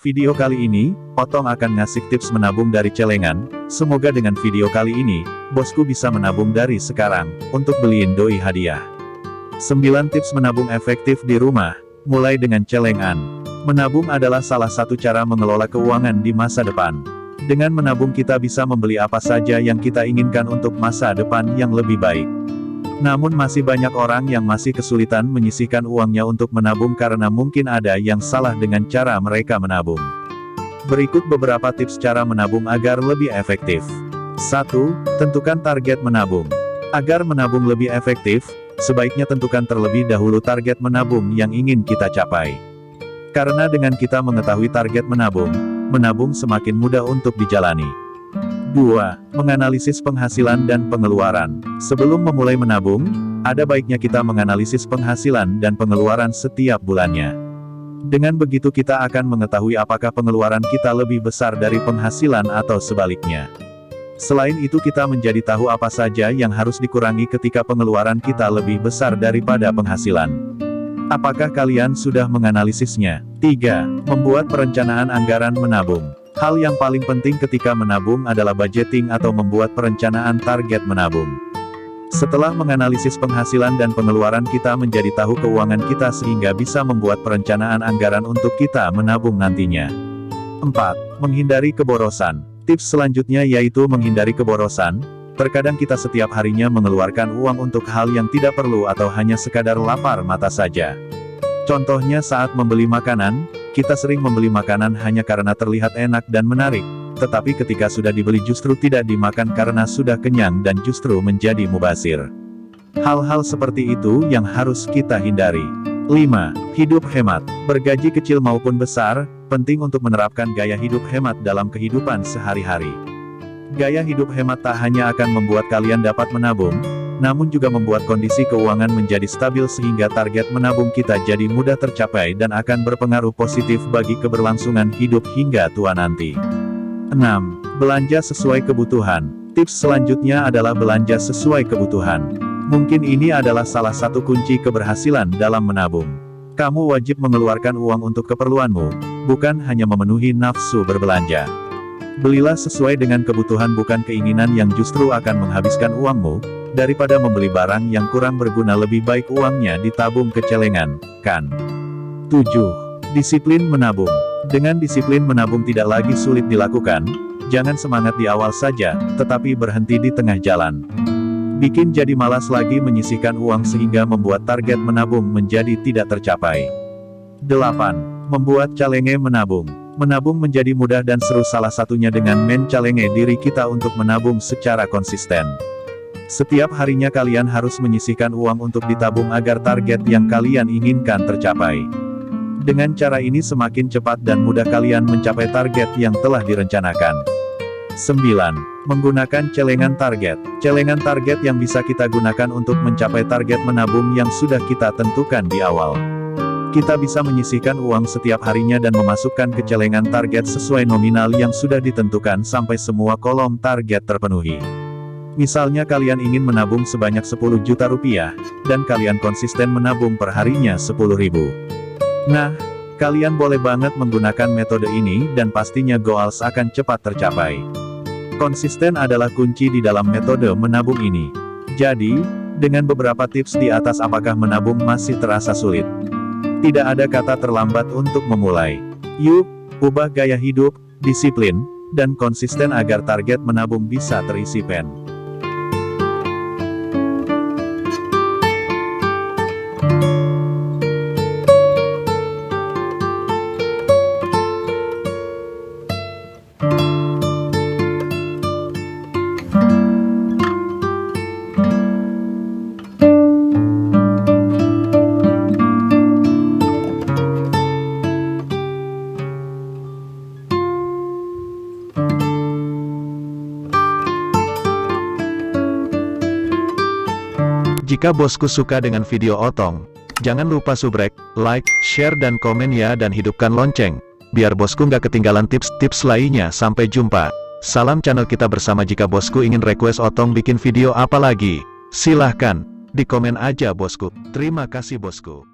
Video kali ini, Otong akan ngasih tips menabung dari celengan. Semoga dengan video kali ini, bosku bisa menabung dari sekarang, untuk beliin doi hadiah. 9 tips menabung efektif di rumah, mulai dengan celengan. Menabung adalah salah satu cara mengelola keuangan di masa depan. Dengan menabung kita bisa membeli apa saja yang kita inginkan untuk masa depan yang lebih baik. Namun masih banyak orang yang masih kesulitan menyisihkan uangnya untuk menabung karena mungkin ada yang salah dengan cara mereka menabung. Berikut beberapa tips cara menabung agar lebih efektif. 1. Tentukan target menabung. Agar menabung lebih efektif, sebaiknya tentukan terlebih dahulu target menabung yang ingin kita capai. Karena dengan kita mengetahui target menabung semakin mudah untuk dijalani. 2. Menganalisis penghasilan dan pengeluaran. Sebelum memulai menabung, ada baiknya kita menganalisis penghasilan dan pengeluaran setiap bulannya. Dengan begitu kita akan mengetahui apakah pengeluaran kita lebih besar dari penghasilan atau sebaliknya. Selain itu kita menjadi tahu apa saja yang harus dikurangi ketika pengeluaran kita lebih besar daripada penghasilan. Apakah kalian sudah menganalisisnya? 3. Membuat perencanaan anggaran menabung. Hal yang paling penting ketika menabung adalah budgeting atau membuat perencanaan target menabung. Setelah menganalisis penghasilan dan pengeluaran kita menjadi tahu keuangan kita sehingga bisa membuat perencanaan anggaran untuk kita menabung nantinya. 4. Menghindari keborosan. Tips selanjutnya yaitu menghindari keborosan. Terkadang kita setiap harinya mengeluarkan uang untuk hal yang tidak perlu atau hanya sekadar lapar mata saja. Contohnya saat membeli makanan, kita sering membeli makanan hanya karena terlihat enak dan menarik, tetapi ketika sudah dibeli justru tidak dimakan karena sudah kenyang dan justru menjadi mubazir. Hal-hal seperti itu yang harus kita hindari. 5. Hidup hemat. Bergaji kecil maupun besar, penting untuk menerapkan gaya hidup hemat dalam kehidupan sehari-hari. Gaya hidup hemat tak hanya akan membuat kalian dapat menabung, namun juga membuat kondisi keuangan menjadi stabil sehingga target menabung kita jadi mudah tercapai dan akan berpengaruh positif bagi keberlangsungan hidup hingga tua nanti. 6. Belanja sesuai kebutuhan. Tips selanjutnya adalah belanja sesuai kebutuhan. Mungkin ini adalah salah satu kunci keberhasilan dalam menabung. Kamu wajib mengeluarkan uang untuk keperluanmu, bukan hanya memenuhi nafsu berbelanja. Belilah sesuai dengan kebutuhan bukan keinginan yang justru akan menghabiskan uangmu. Daripada membeli barang yang kurang berguna lebih baik uangnya ditabung ke celengan, kan? 7. Disiplin menabung. Dengan disiplin menabung tidak lagi sulit dilakukan, jangan semangat di awal saja, tetapi berhenti di tengah jalan. Bikin jadi malas lagi menyisihkan uang sehingga membuat target menabung menjadi tidak tercapai. 8. Membuat calenge menabung. Menabung menjadi mudah dan seru salah satunya dengan mencalenge diri kita untuk menabung secara konsisten. Setiap harinya kalian harus menyisihkan uang untuk ditabung agar target yang kalian inginkan tercapai. Dengan cara ini semakin cepat dan mudah kalian mencapai target yang telah direncanakan. 9. Menggunakan celengan target. Celengan target yang bisa kita gunakan untuk mencapai target menabung yang sudah kita tentukan di awal. Kita bisa menyisihkan uang setiap harinya dan memasukkan ke celengan target sesuai nominal yang sudah ditentukan sampai semua kolom target terpenuhi. Misalnya kalian ingin menabung sebanyak 10 juta rupiah, dan kalian konsisten menabung per harinya 10.000. Nah, kalian boleh banget menggunakan metode ini dan pastinya goals akan cepat tercapai. Konsisten adalah kunci di dalam metode menabung ini. Jadi, dengan beberapa tips di atas apakah menabung masih terasa sulit? Tidak ada kata terlambat untuk memulai. Yuk, ubah gaya hidup, disiplin, dan konsisten agar target menabung bisa terisi pen. Jika bosku suka dengan video Otong, jangan lupa subrek, like, share dan komen ya dan hidupkan lonceng, biar bosku nggak ketinggalan tips-tips lainnya. Sampai jumpa. Salam channel kita bersama. Jika bosku ingin request Otong bikin video apa lagi, silahkan, di komen aja bosku. Terima kasih bosku.